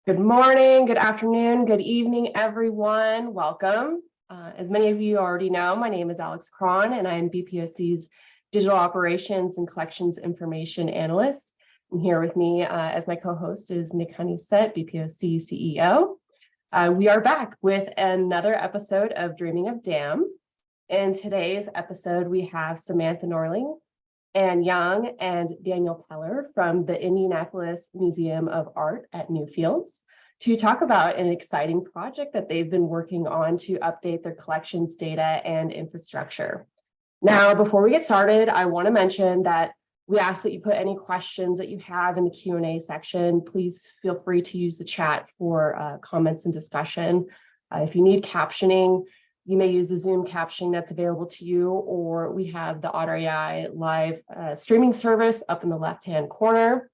Good morning, good afternoon, good evening, everyone. Welcome. As many of you already know, my name is Alex Kron, and I'm BPOC's Digital Operations and Collections Information Analyst. And here with me as my co-host is Nick Honeysett, BPOC CEO. We are back with another episode of Dreaming of DAM. In today's episode, we have Samantha Norling, Anne Young, and Daniel Keller from the Indianapolis Museum of Art at Newfields to talk about an exciting project that they've been working on to update their collections data and infrastructure. Now, before we get started, I want to mention that we ask that you put any questions that you have in the Q&A section. Please feel free to use the chat for comments and discussion. If you need captioning, you may use the Zoom captioning that's available to you, or we have the Otter AI live streaming service up in the left-hand corner.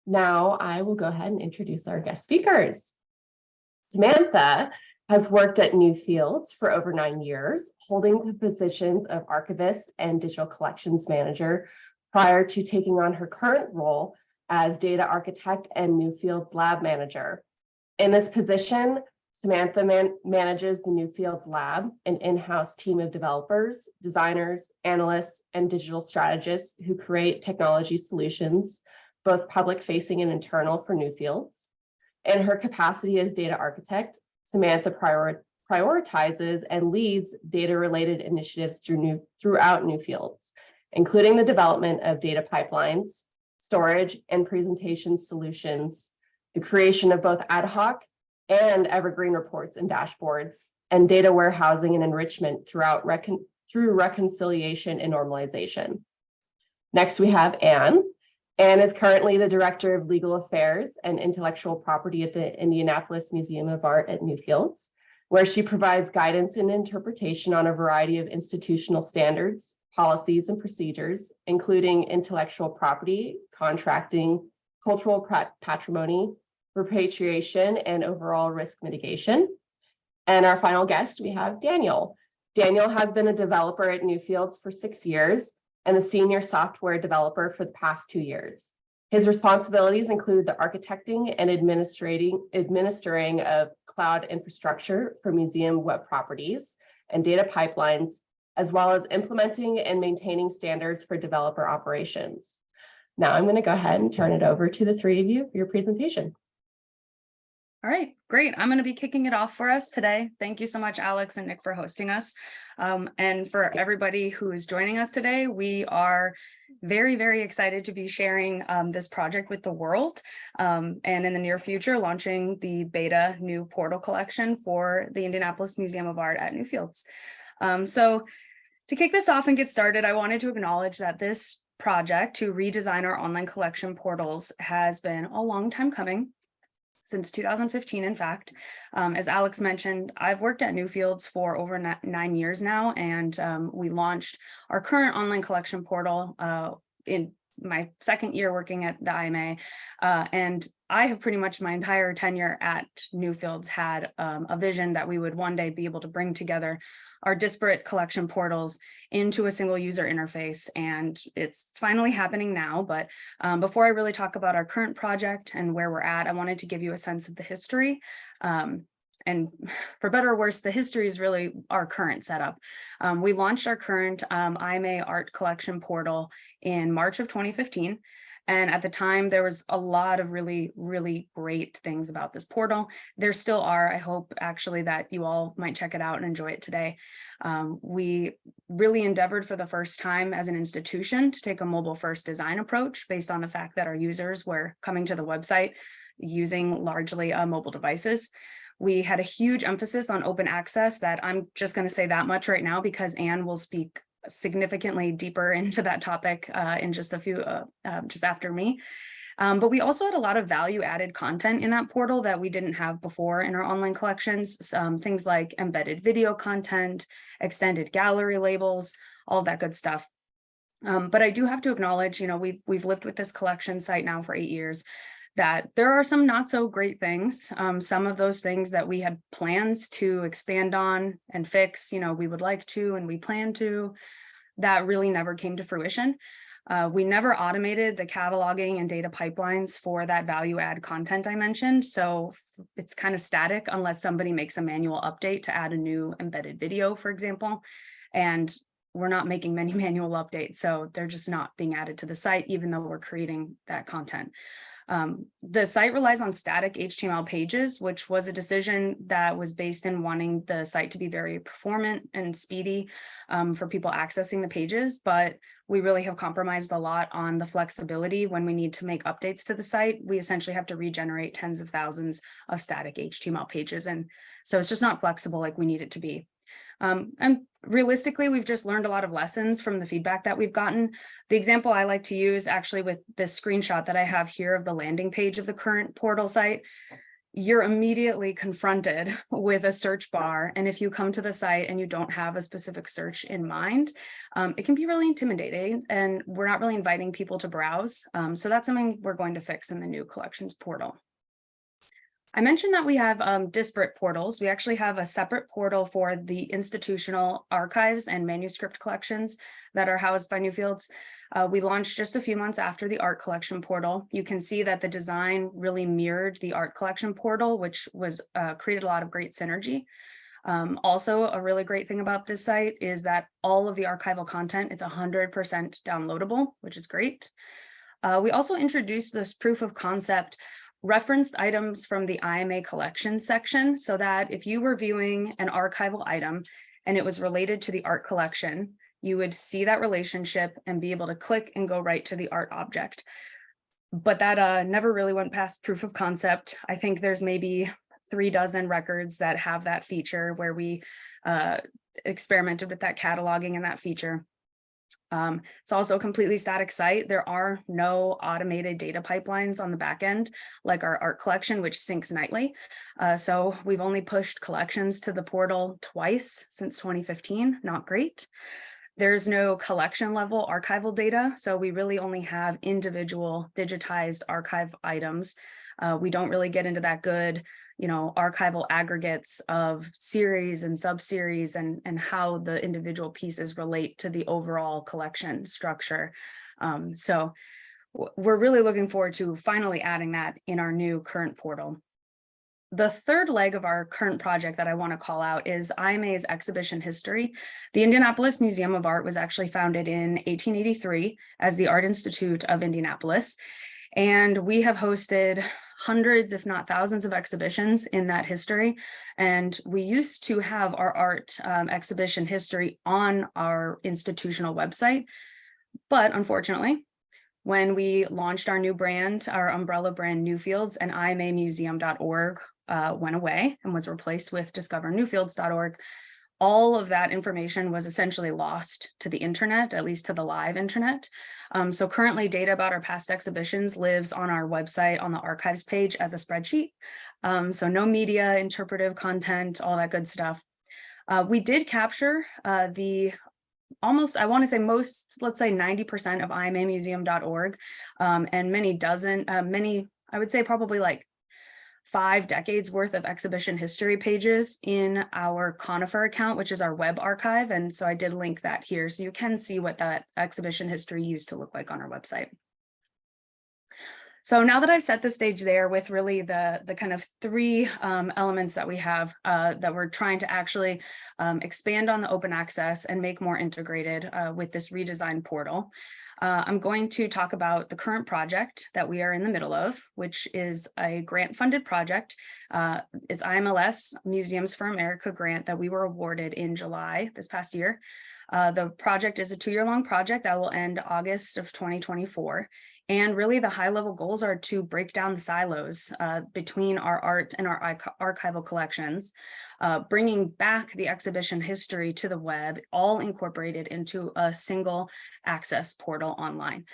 Now I will go ahead and introduce our guest speakers. Samantha has worked at Newfields for over 9 years, holding the positions of archivist and digital collections manager prior to taking on her current role as data architect and Newfields lab manager. In this position, Samantha manages the Newfields Lab, an in-house team of developers, designers, analysts, and digital strategists who create technology solutions, both public-facing and internal for Newfields. In her capacity as data architect, Samantha prioritizes and leads data-related initiatives throughout Newfields, including the development of data pipelines, storage and presentation solutions, the creation of both ad hoc and evergreen reports and dashboards, and data warehousing and enrichment through reconciliation and normalization. Next, we have Anne. Anne is currently the Director of Legal Affairs and Intellectual Property at the Indianapolis Museum of Art at Newfields, where she provides guidance and interpretation on a variety of institutional standards, policies, and procedures, including intellectual property, contracting, cultural patrimony, repatriation, and overall risk mitigation. And our final guest, we have Daniel. Daniel has been a developer at Newfields for 6 years and a senior software developer for the past 2 years. His responsibilities include the architecting and administering of cloud infrastructure for museum web properties and data pipelines, as well as implementing and maintaining standards for developer operations. Now I'm going to go ahead and turn it over to the three of you for your presentation. All right, great. I'm going to be kicking it off for us today. Thank you so much, Alex and Nick, for hosting us. And for everybody who is joining us today, we are very, very excited to be sharing this project with the world. And in the near future, launching the beta new portal collection for the Indianapolis Museum of Art at Newfields. So to kick this off and get started, I wanted to acknowledge that this project to redesign our online collection portals has been a long time coming. Since 2015, in fact. As Alex mentioned, I've worked at Newfields for over 9 years now, and we launched our current online collection portal in my second year working at the IMA. And I have pretty much my entire tenure at Newfields had a vision that we would one day be able to bring together our disparate collection portals into a single user interface, and it's finally happening now. But before I really talk about our current project and where we're at, I wanted to give you a sense of the history. And for better or worse, the history is really our current setup. We launched our current IMA art collection portal in March of 2015. And at the time, there was a lot of really, really great things about this portal. There still are. I hope actually that you all might check it out and enjoy it today. We really endeavored for the first time as an institution to take a mobile-first design approach based on the fact that our users were coming to the website using largely mobile devices. We had a huge emphasis on open access that I'm just going to say that much right now because Anne will speak significantly deeper into that topic in just a few, just after me. But we also had a lot of value added content in that portal that we didn't have before in our online collections. Things like embedded video content, extended gallery labels, all of that good stuff. But I do have to acknowledge, we've lived with this collection site now for 8 years, that there are some not so great things. Some of those things that we had plans to expand on and fix, we would like to and we plan to, that really never came to fruition. We never automated the cataloging and data pipelines for that value add content I mentioned. So it's kind of static unless somebody makes a manual update to add a new embedded video, for example. And we're not making many manual updates, so they're just not being added to the site, even though we're creating that content. The site relies on static HTML pages, which was a decision that was based in wanting the site to be very performant and speedy for people accessing the pages. But we really have compromised a lot on the flexibility when we need to make updates to the site. We essentially have to regenerate tens of thousands of static HTML pages. And so it's just not flexible like we need it to be. And realistically, we've just learned a lot of lessons from the feedback that we've gotten. The example I like to use actually with this screenshot that I have here of the landing page of the current portal site, you're immediately confronted with a search bar. And if you come to the site and you don't have a specific search in mind, it can be really intimidating, and we're not really inviting people to browse. So that's something we're going to fix in the new collections portal. I mentioned that we have disparate portals. We actually have a separate portal for the institutional archives and manuscript collections that are housed by Newfields. We launched just a few months after the art collection portal. You can see that the design really mirrored the art collection portal, which was created a lot of great synergy. Also, a really great thing about this site is that all of the archival content, it's 100% downloadable, which is great. We also introduced this proof of concept referenced items from the IMA collection section, so that if you were viewing an archival item and it was related to the art collection, you would see that relationship and be able to click and go right to the art object. But that never really went past proof of concept. I think there's maybe 36 records that have that feature where we experimented with that cataloging and that feature. It's also a completely static site. There are no automated data pipelines on the back end, like our art collection, which syncs nightly. So we've only pushed collections to the portal twice since 2015, not great. There's no collection level archival data, so we really only have individual digitized archive items. We don't really get into that good, archival aggregates of series and sub-series and how the individual pieces relate to the overall collection structure. So we're really looking forward to finally adding that in our new current portal. The third leg of our current project that I want to call out is IMA's exhibition history. The Indianapolis Museum of Art was actually founded in 1883 as the Art Institute of Indianapolis. And we have hosted hundreds, if not thousands, of exhibitions in that history. And we used to have our art exhibition history on our institutional website. But unfortunately, when we launched our new brand, our umbrella brand Newfields, and imamuseum.org went away and was replaced with discovernewfields.org. All of that information was essentially lost to the internet, at least to the live internet. So currently data about our past exhibitions lives on our website on the archives page as a spreadsheet. So no media, interpretive content, all that good stuff. We did capture almost, I want to say most, let's say 90% of imamuseum.org and many, I would say probably like 5 decades worth of exhibition history pages in our Conifer account, which is our web archive. And so I did link that here, so you can see what that exhibition history used to look like on our website. So now that I've set the stage there with really the kind of 3 elements that we have that we're trying to actually expand on the open access and make more integrated with this redesign portal, I'm going to talk about the current project that we are in the middle of, which is a grant-funded project. It's IMLS, Museums for America grant that we were awarded in July this past year. The project is a 2-year-long project that will end August of 2024. And really the high-level goals are to break down the silos between our art and our archival collections, bringing back the exhibition history to the web, all incorporated into a single access portal online.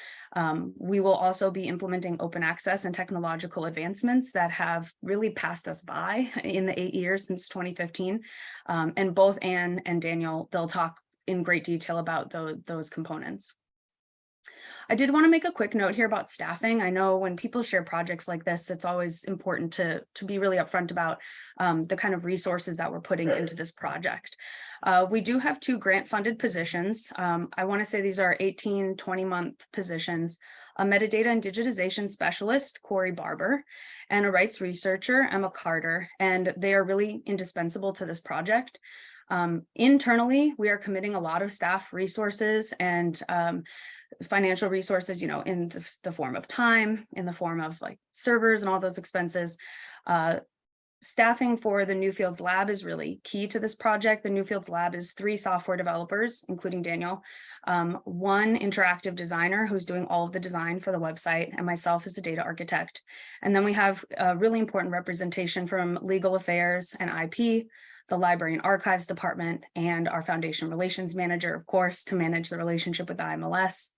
We will also be implementing open access and technological advancements that have really passed us by in the 8 years since 2015. And both Anne and Daniel, they'll talk in great detail about those components. I did want to make a quick note here about staffing. I know when people share projects like this, it's always important to be really upfront about the kind of resources that we're putting into this project. We do have 2 grant-funded positions. I want to say these are 18, 20-month positions, a metadata and digitization specialist, Corey Barber, and a rights researcher, Emma Carter, and they are really indispensable to this project. Internally, we are committing a lot of staff resources and financial resources, in the form of time, in the form of like servers and all those expenses. Staffing for the Newfields lab is really key to this project. The Newfields lab is 3 software developers, including Daniel, 1 interactive designer who's doing all of the design for the website, and myself as the data architect. And then we have a really important representation from legal affairs and IP, the library and archives department, and our foundation relations manager, of course, to manage the relationship with the IMLS.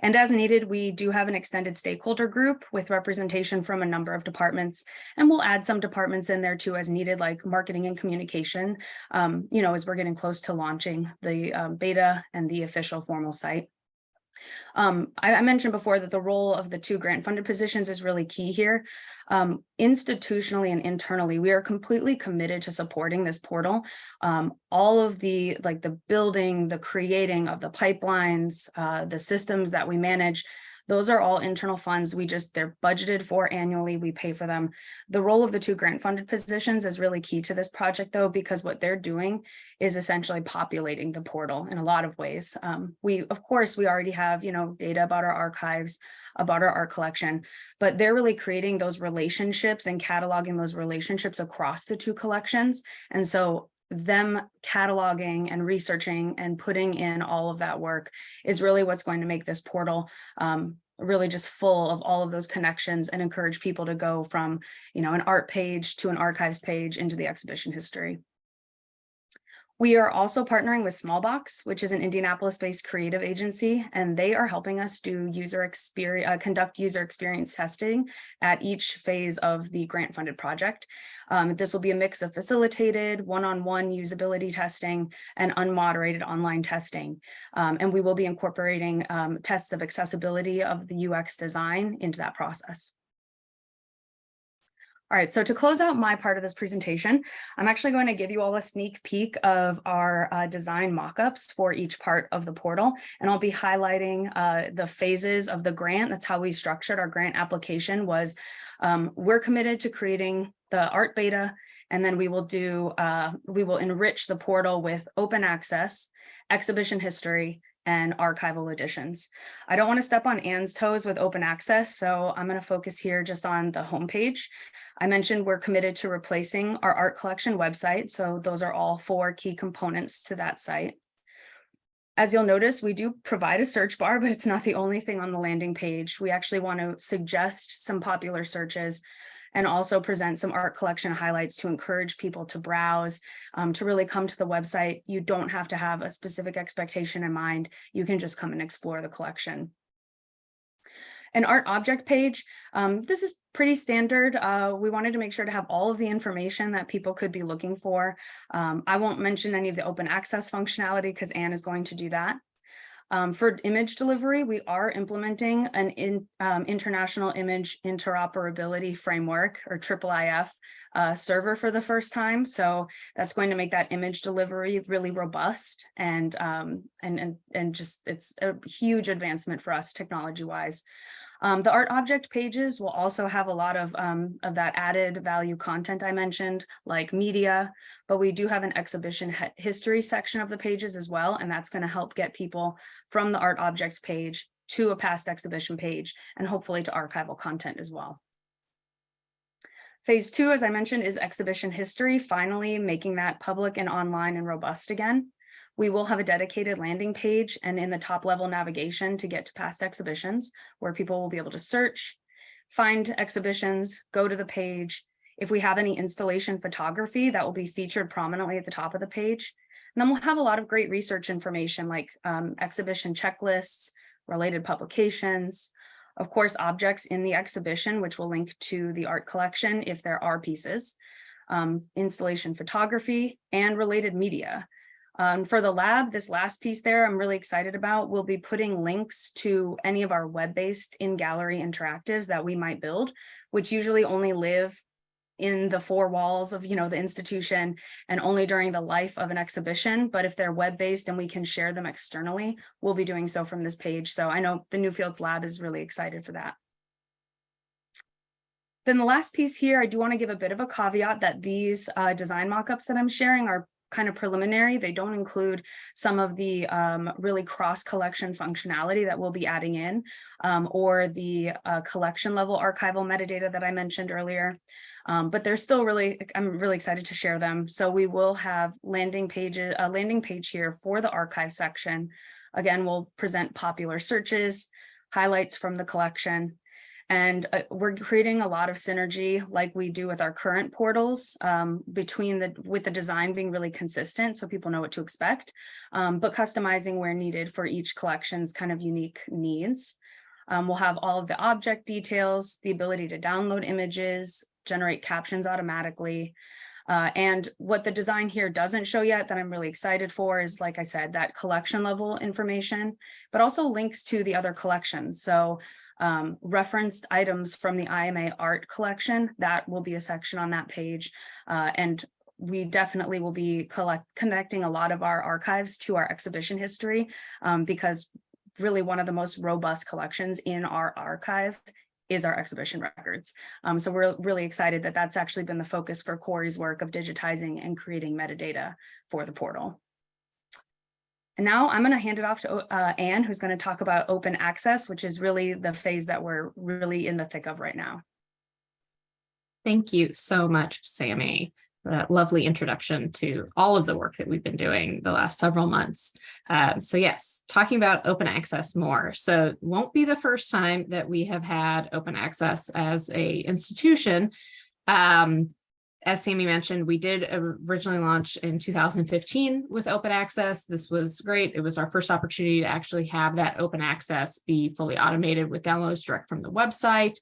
And as needed, we do have an extended stakeholder group with representation from a number of departments, and we'll add some departments in there too as needed, like marketing and communication, as we're getting close to launching the beta and the official formal site. I mentioned before that the role of the 2 grant-funded positions is really key here. Institutionally and internally, we are completely committed to supporting this portal. All of the building, the creating of the pipelines, the systems that we manage, those are all internal funds. They're budgeted for annually. We pay for them. The role of the 2 grant-funded positions is really key to this project, though, because what they're doing is essentially populating the portal in a lot of ways. We already have, data about our archives, about our art collection, but they're really creating those relationships and cataloging those relationships across the 2 collections. And so them cataloging and researching and putting in all of that work is really what's going to make this portal really just full of all of those connections and encourage people to go from, an art page to an archives page into the exhibition history. We are also partnering with Smallbox, which is an Indianapolis-based creative agency, and they are helping us do conduct user experience testing at each phase of the grant-funded project. This will be a mix of facilitated, one-on-one usability testing and unmoderated online testing. And we will be incorporating tests of accessibility of the UX design into that process. All right, so to close out my part of this presentation, I'm actually going to give you all a sneak peek of our design mockups for each part of the portal, and I'll be highlighting the phases of the grant. That's how we structured our grant application. We're committed to creating the art beta, and then we will enrich the portal with open access, exhibition history, and archival editions. I don't want to step on Anne's toes with open access, so I'm going to focus here just on the homepage. I mentioned we're committed to replacing our art collection website, so those are all 4 key components to that site. As you'll notice, we do provide a search bar, but it's not the only thing on the landing page. We actually want to suggest some popular searches and also present some art collection highlights to encourage people to browse, to really come to the website. You don't have to have a specific expectation in mind. You can just come and explore the collection. An art object page, this is pretty standard. We wanted to make sure to have all of the information that people could be looking for. I won't mention any of the open access functionality because Anne is going to do that. For image delivery, we are implementing an International Image Interoperability Framework, or IIIF, server for the first time. So that's going to make that image delivery really robust, and just it's a huge advancement for us technology-wise. The art object pages will also have a lot of that added value content I mentioned, like media, but we do have an exhibition history section of the pages as well, and that's going to help get people from the art objects page to a past exhibition page, and hopefully to archival content as well. Phase 2, as I mentioned, is exhibition history, finally making that public and online and robust again. We will have a dedicated landing page and in the top level navigation to get to past exhibitions, where people will be able to search, find exhibitions, go to the page. If we have any installation photography, that will be featured prominently at the top of the page. And then we'll have a lot of great research information like exhibition checklists, related publications, of course, objects in the exhibition, which will link to the art collection if there are pieces, installation photography, and related media. For the lab, this last piece there, I'm really excited about. We'll be putting links to any of our web-based in-gallery interactives that we might build, which usually only live in the four walls of, the institution and only during the life of an exhibition. But if they're web-based and we can share them externally, we'll be doing so from this page. So I know the Newfields lab is really excited for that. Then the last piece here, I do want to give a bit of a caveat that these design mockups that I'm sharing are kind of preliminary. They don't include some of the really cross-collection functionality that we'll be adding in, or the collection level archival metadata that I mentioned earlier. But they're still I'm really excited to share them. So we will have a landing page here for the archive section. Again, we'll present popular searches, highlights from the collection. And we're creating a lot of synergy like we do with our current portals, with the design being really consistent so people know what to expect, but customizing where needed for each collection's kind of unique needs. We'll have all of the object details, the ability to download images, generate captions automatically. And what the design here doesn't show yet that I'm really excited for is, like I said, that collection level information, but also links to the other collections. So referenced items from the IMA art collection, that will be a section on that page. And we definitely will be connecting a lot of our archives to our exhibition history, because really one of the most robust collections in our archive is our exhibition records. So we're really excited that that's actually been the focus for Corey's work of digitizing and creating metadata for the portal. And now I'm going to hand it off to Anne, who's going to talk about open access, which is really the phase that we're really in the thick of right now. Thank you so much, Sammy, for that lovely introduction to all of the work that we've been doing the last several months. So yes, talking about open access more. So it won't be the first time that we have had open access as an institution. As Sammy mentioned, we did originally launch in 2015 with open access. This was great. It was our first opportunity to actually have that open access be fully automated with downloads direct from the website.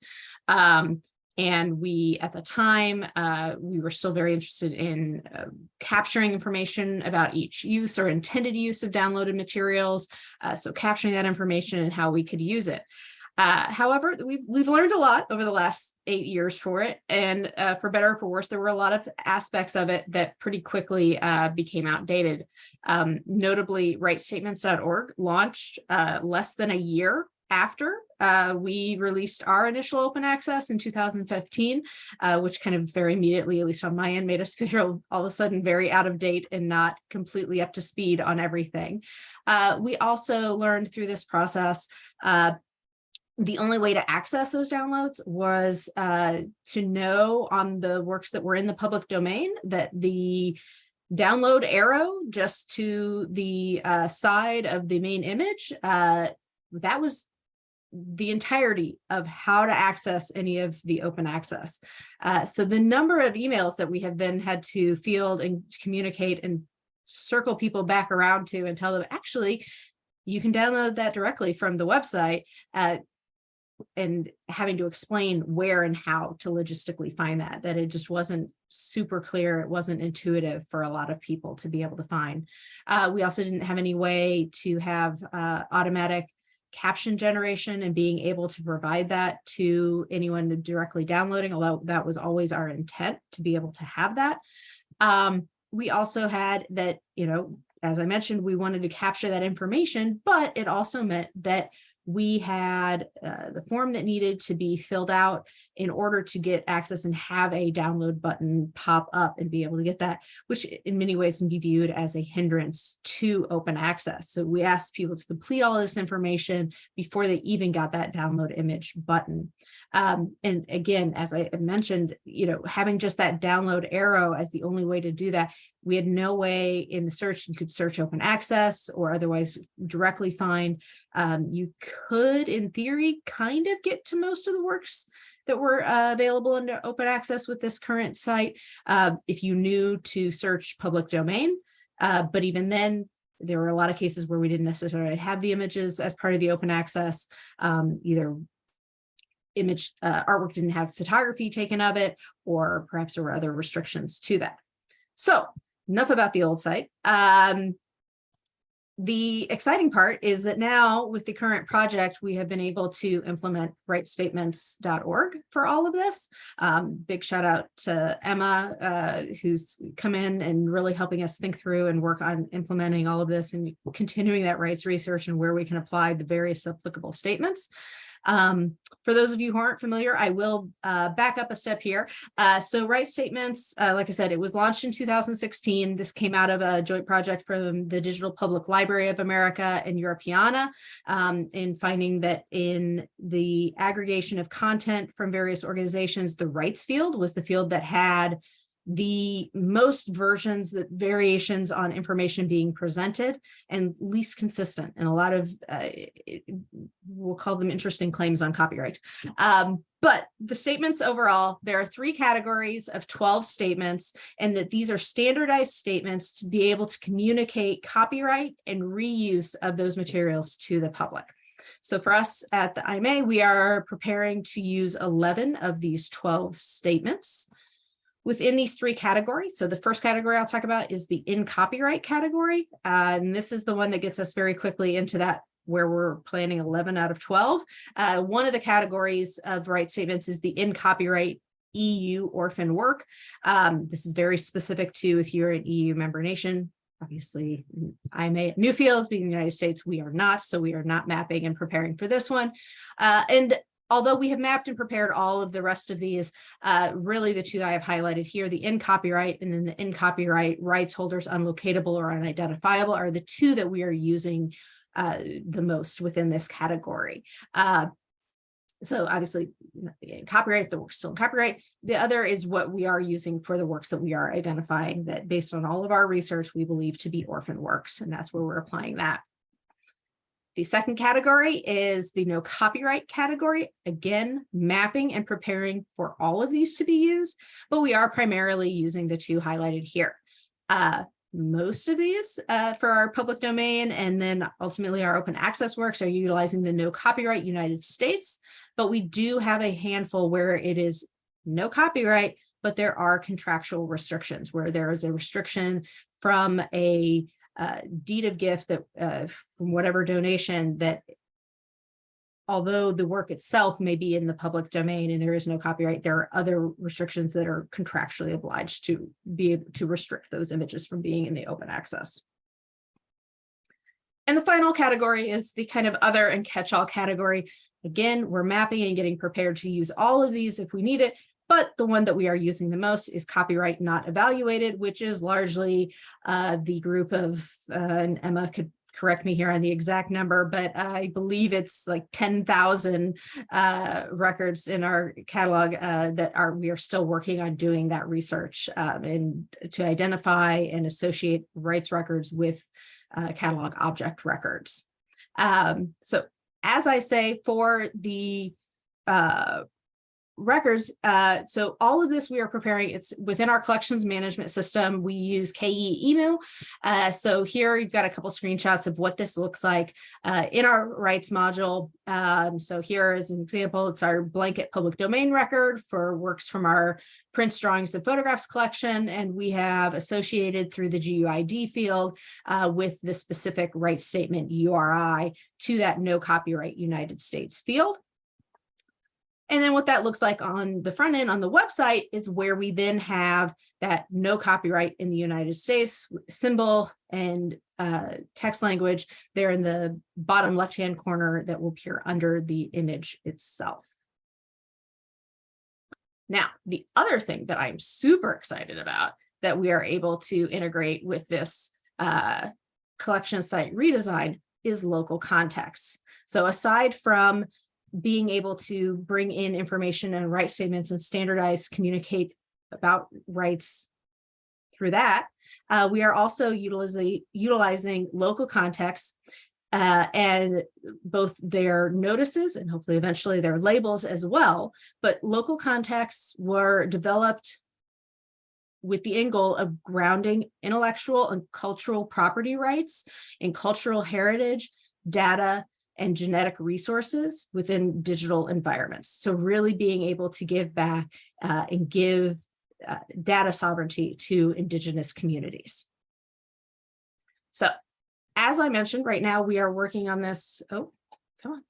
And we, at the time, we were still very interested in capturing information about each use or intended use of downloaded materials. So capturing that information and how we could use it. However, we've learned a lot over the last 8 years for it, and for better or for worse, there were a lot of aspects of it that pretty quickly became outdated. Notably, rightstatements.org launched less than a year after we released our initial open access in 2015, which kind of very immediately, at least on my end, made us feel all of a sudden very out of date and not completely up to speed on everything. We also learned through this process the only way to access those downloads was to know on the works that were in the public domain that the download arrow just to the side of the main image, that was the entirety of how to access any of the open access. So the number of emails that we have then had to field and communicate and circle people back around to and tell them, actually, you can download that directly from the website, and having to explain where and how to logistically find that it just wasn't super clear. It wasn't intuitive for a lot of people to be able to find. We also didn't have any way to have automatic caption generation and being able to provide that to anyone directly downloading, although that was always our intent to be able to have that. We also had that, as I mentioned, we wanted to capture that information, but it also meant that we had the form that needed to be filled out in order to get access and have a download button pop up and be able to get that, which in many ways can be viewed as a hindrance to open access. So we asked people to complete all of this information before they even got that download image button. And again, as I mentioned, having just that download arrow as the only way to do that, we had no way in the search you could search open access or otherwise directly find. You could, in theory, kind of get to most of the works that were available under open access with this current site if you knew to search public domain. But even then, there were a lot of cases where we didn't necessarily have the images as part of the open access. Either image artwork didn't have photography taken of it, or perhaps there were other restrictions to that. So enough about the old site. the exciting part is that now with the current project, we have been able to implement rightstatements.org for all of this. Big shout out to Emma, who's come in and really helping us think through and work on implementing all of this and continuing that rights research and where we can apply the various applicable statements. For those of you who aren't familiar, I will back up a step here. So rights statements, like I said, it was launched in 2016. This came out of a joint project from the Digital Public Library of America and Europeana, in finding that in the aggregation of content from various organizations, the rights field was the field that had the most versions, the variations on information being presented and least consistent, and a lot of, we'll call them interesting claims on copyright. But the statements overall, there are 3 categories of 12 statements, and that these are standardized statements to be able to communicate copyright and reuse of those materials to the public. So for us at the IMA, we are preparing to use 11 of these 12 statements within these 3 categories. So the first category I'll talk about is the in copyright category. And this is the one that gets us very quickly into that, where we're planning 11 out of 12. One of the categories of rights statements is the in copyright EU orphan work. This is very specific to if you're an EU member nation. Obviously, IMA at Newfields, being the United States, we are not. So we are not mapping and preparing for this one. And although we have mapped and prepared all of the rest of these, really the 2 I have highlighted here, the in copyright and then the in copyright rights holders unlocatable or unidentifiable, are the 2 that we are using the most within this category. So obviously, copyright, if the work's still in copyright. The other is what we are using for the works that we are identifying that based on all of our research, we believe to be orphan works, and that's where we're applying that. The second category is the no copyright category. Again, mapping and preparing for all of these to be used, but we are primarily using the 2 highlighted here. Most of these for our public domain and then ultimately our open access works are utilizing the no copyright United States, but we do have a handful where it is no copyright, but there are contractual restrictions where there is a restriction from a deed of gift that from whatever donation, that although the work itself may be in the public domain and there is no copyright, there are other restrictions that are contractually obliged to be able to restrict those images from being in the open access. And the final category is the kind of other and catch-all category. Again, we're mapping and getting prepared to use all of these if we need it. But the one that we are using the most is copyright not evaluated, which is largely the group of, and Emma could correct me here on the exact number, but I believe it's like 10,000 records in our catalog that we are still working on doing that research and to identify and associate rights records with catalog object records. So as I say, for the records, so all of this we are preparing, it's within our collections management system. We use KE-EMU. So here you've got a couple screenshots of what this looks like in our rights module. So here is an example. It's our blanket public domain record for works from our prints, drawings, and photographs collection. And we have associated through the GUID field with the specific rights statement URI to that no copyright United States field. And then what that looks like on the front end on the website is where we then have that no copyright in the United States symbol and text language there in the bottom left-hand corner that will appear under the image itself. Now, the other thing that I'm super excited about that we are able to integrate with this collection site redesign is local context. So aside from being able to bring in information and rights statements and standardize, communicate about rights through that, we are also utilizing local context and both their notices and hopefully eventually their labels as well. But local contexts were developed with the end goal of grounding intellectual and cultural property rights and cultural heritage, data, and genetic resources within digital environments. So really being able to give back and give data sovereignty to Indigenous communities. So as I mentioned, right now we are working on this. Oh, come on.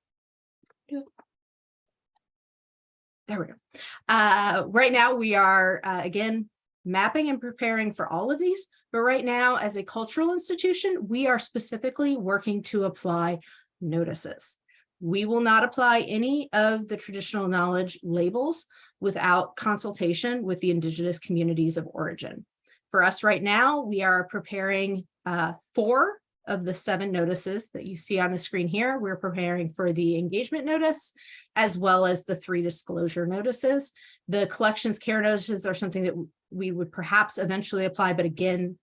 There we go. Right now we are, again, mapping and preparing for all of these. But right now, as a cultural institution, we are specifically working to apply notices. We will not apply any of the traditional knowledge labels without consultation with the Indigenous communities of origin. For us right now, we are preparing 4 of the 7 notices that you see on the screen here. We're preparing for the engagement notice, as well as the 3 disclosure notices. The collections care notices are something that we would perhaps eventually apply, but again,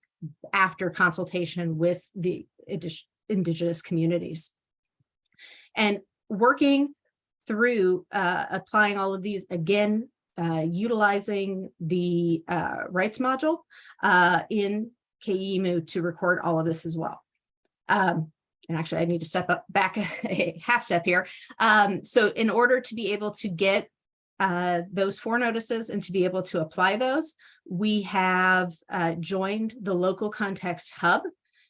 after consultation with the Indigenous communities. And working through applying all of these, again, utilizing the rights module in KEMU to record all of this as well. And actually, I need to step back a half step here. So in order to be able to get those 4 notices and to be able to apply those, we have joined the local context hub.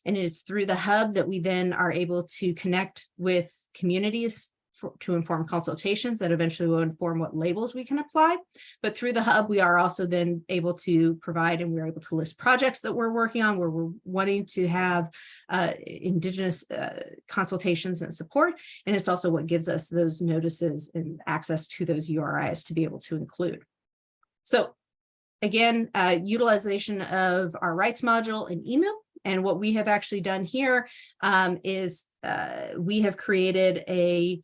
And it is through the hub that we then are able to connect with communities to inform consultations that eventually will inform what labels we can apply. But through the hub, we are also then able to provide, and we're able to list projects that we're working on where we're wanting to have Indigenous consultations and support. And it's also what gives us those notices and access to those URIs to be able to include. So again, utilization of our rights module and email. And what we have actually done here is we have created a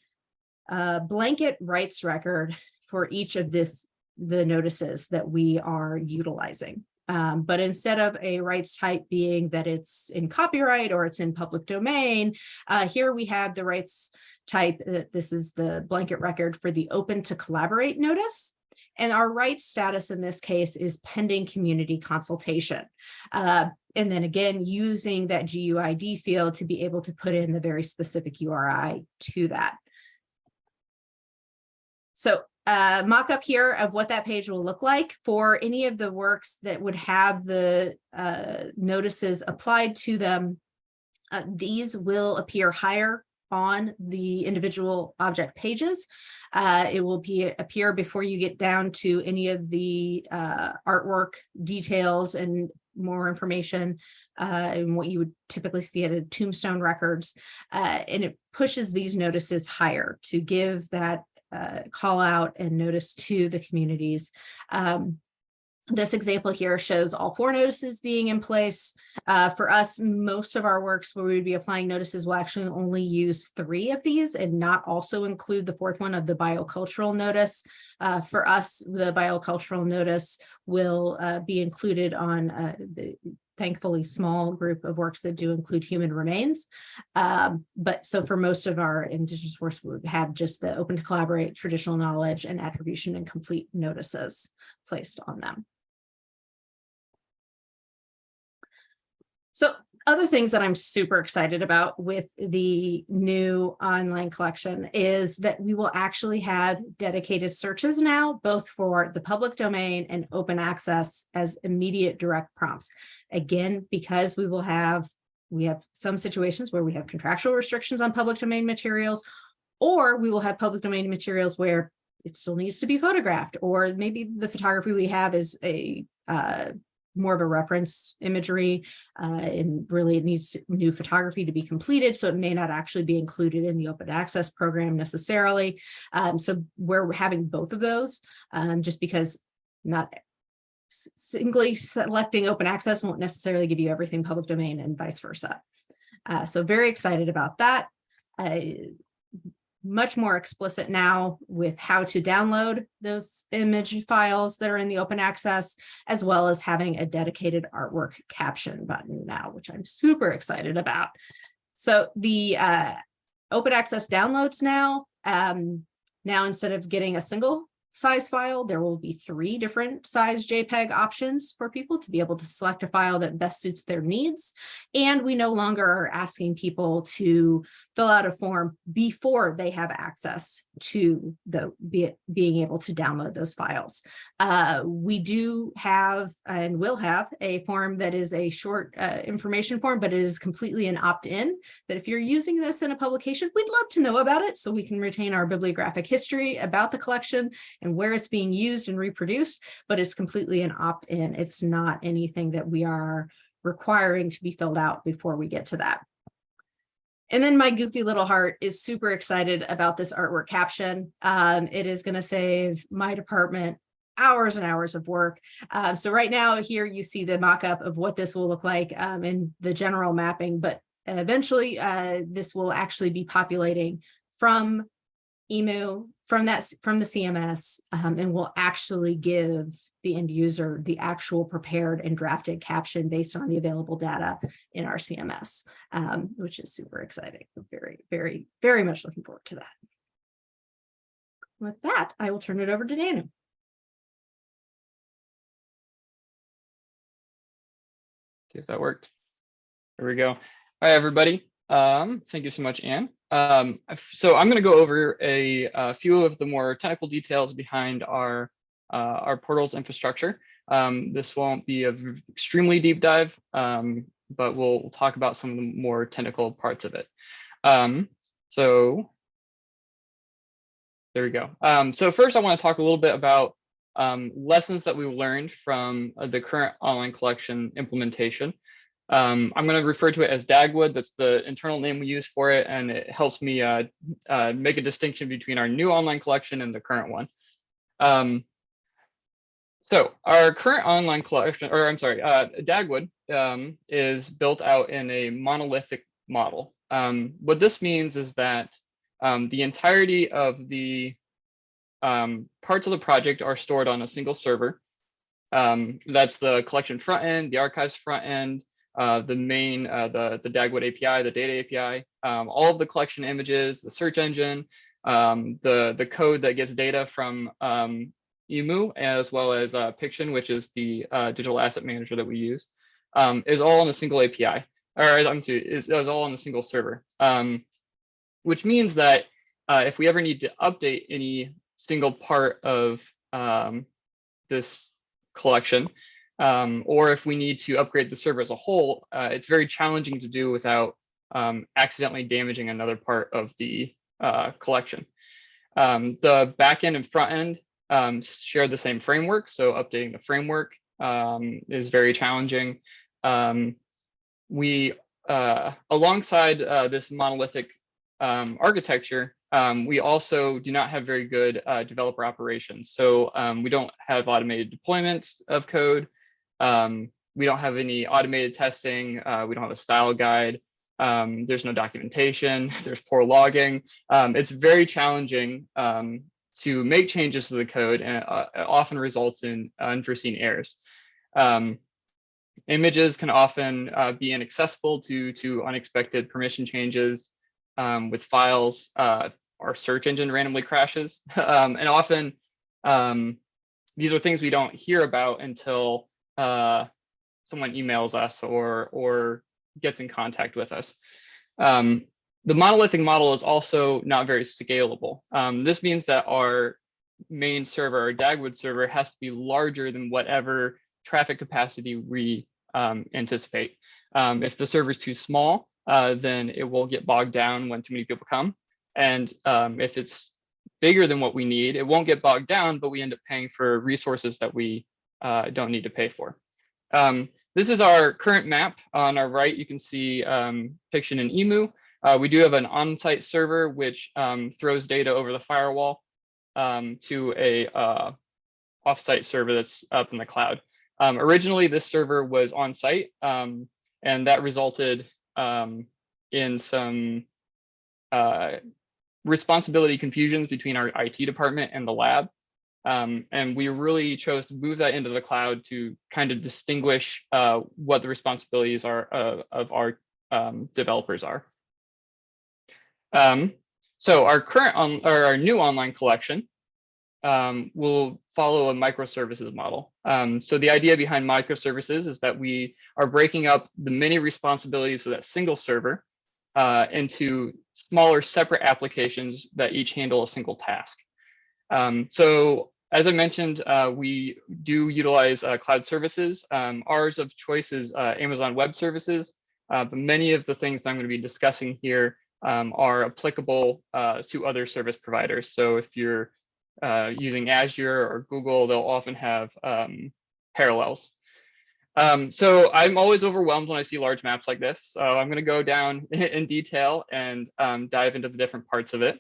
blanket rights record for each of the notices that we are utilizing. But instead of a rights type being that it's in copyright or it's in public domain, here we have the rights type. This is the blanket record for the open to collaborate notice. And our rights status in this case is pending community consultation. And then again, using that GUID field to be able to put in the very specific URI to that. So mock-up here of what that page will look like for any of the works that would have the notices applied to them. These will appear higher on the individual object pages. It will appear before you get down to any of the artwork details and more information and what you would typically see at a tombstone records. And it pushes these notices higher to give that call out and notice to the communities. This example here shows all 4 notices being in place. For us, most of our works where we would be applying notices will actually only use 3 of these and not also include the 4th one of the biocultural notice. For us, the biocultural notice will be included on the thankfully small group of works that do include human remains. But so for most of our Indigenous works, we would have just the open to collaborate, traditional knowledge, and attribution and complete notices placed on them. So other things that I'm super excited about with the new online collection is that we will actually have dedicated searches now, both for the public domain and open access as immediate direct prompts. Again, because we have some situations where we have contractual restrictions on public domain materials, or we will have public domain materials where it still needs to be photographed, or maybe the photography we have is a more of a reference imagery, and really it needs new photography to be completed, so it may not actually be included in the open access program necessarily. So we're having both of those, just because not singly selecting open access won't necessarily give you everything public domain and vice versa. So very excited about that. Much more explicit now with how to download those image files that are in the open access, as well as having a dedicated artwork caption button now, which I'm super excited about. So the open access downloads now instead of getting a single size file, there will be 3 different size JPEG options for people to be able to select a file that best suits their needs. And we no longer are asking people to fill out a form before they have access to being able to download those files. We do have and will have a form that is a short information form, but it is completely an opt-in, that if you're using this in a publication, we'd love to know about it so we can retain our bibliographic history about the collection and where it's being used and reproduced, but it's completely an opt-in. It's not anything that we are requiring to be filled out before we get to that. And then my goofy little heart is super excited about this artwork caption. It is going to save my department hours and hours of work. So right now here you see the mock-up of what this will look like in the general mapping, but eventually this will actually be populating from EMU, from the CMS, and will actually give the end user the actual prepared and drafted caption based on the available data in our CMS, which is super exciting. Very, very, very much looking forward to that. With that, I will turn it over to Daniel. See if that worked. There we go. Hi, everybody. Thank you so much, Anne. So I'm going to go over a few of the more technical details behind our portals infrastructure. This won't be an extremely deep dive, but we'll talk about some of the more technical parts of it. So there we go. So first, I want to talk a little bit about lessons that we learned from the current online collection implementation. I'm going to refer to it as Dagwood. That's the internal name we use for it, and it helps me make a distinction between our new online collection and the current one. So our current online collection, or I'm sorry, Dagwood is built out in a monolithic model. What this means is that the entirety of the parts of the project are stored on a single server. That's the collection front end, the archives front end, the main, the Dagwood API, the data API, all of the collection images, the search engine, the code that gets data from EMU, as well as Piction, which is the digital asset manager that we use, is all on a single API, or I'm sorry, is all on a single server, which means that if we ever need to update any single part of this collection, or if we need to upgrade the server as a whole, it's very challenging to do without accidentally damaging another part of the collection. The backend and front end share the same framework, so updating the framework is very challenging. We, alongside this monolithic architecture, we also do not have very good developer operations. So we don't have automated deployments of code. We don't have any automated testing. We don't have a style guide. There's no documentation. There's poor logging. It's very challenging to make changes to the code, and it often results in unforeseen errors. Images can often be inaccessible to unexpected permission changes. With files, our search engine randomly crashes. And often these are things we don't hear about until someone emails us or gets in contact with us. The monolithic model is also not very scalable. This means that our main server, our Dagwood server, has to be larger than whatever traffic capacity we anticipate. If the server is too small, then it will get bogged down when too many people come. And if it's bigger than what we need, it won't get bogged down, but we end up paying for resources that we don't need to pay for. This is our current map. On our right, you can see Piction and EMU. We do have an on-site server, which throws data over the firewall to a off-site server that's up in the cloud. Originally, this server was on-site, and that resulted in some responsibility confusions between our IT department and the lab. And we really chose to move that into the cloud to kind of distinguish what the responsibilities are of our developers are. So our current our new online collection will follow a microservices model. So the idea behind microservices is that we are breaking up the many responsibilities of that single server into smaller separate applications that each handle a single task. So as I mentioned, we do utilize cloud services. Ours of choice is Amazon Web Services, but many of the things that I'm going to be discussing here are applicable to other service providers. So if you're using Azure or Google, they'll often have parallels. So I'm always overwhelmed when I see large maps like this. So I'm going to go down in detail and dive into the different parts of it.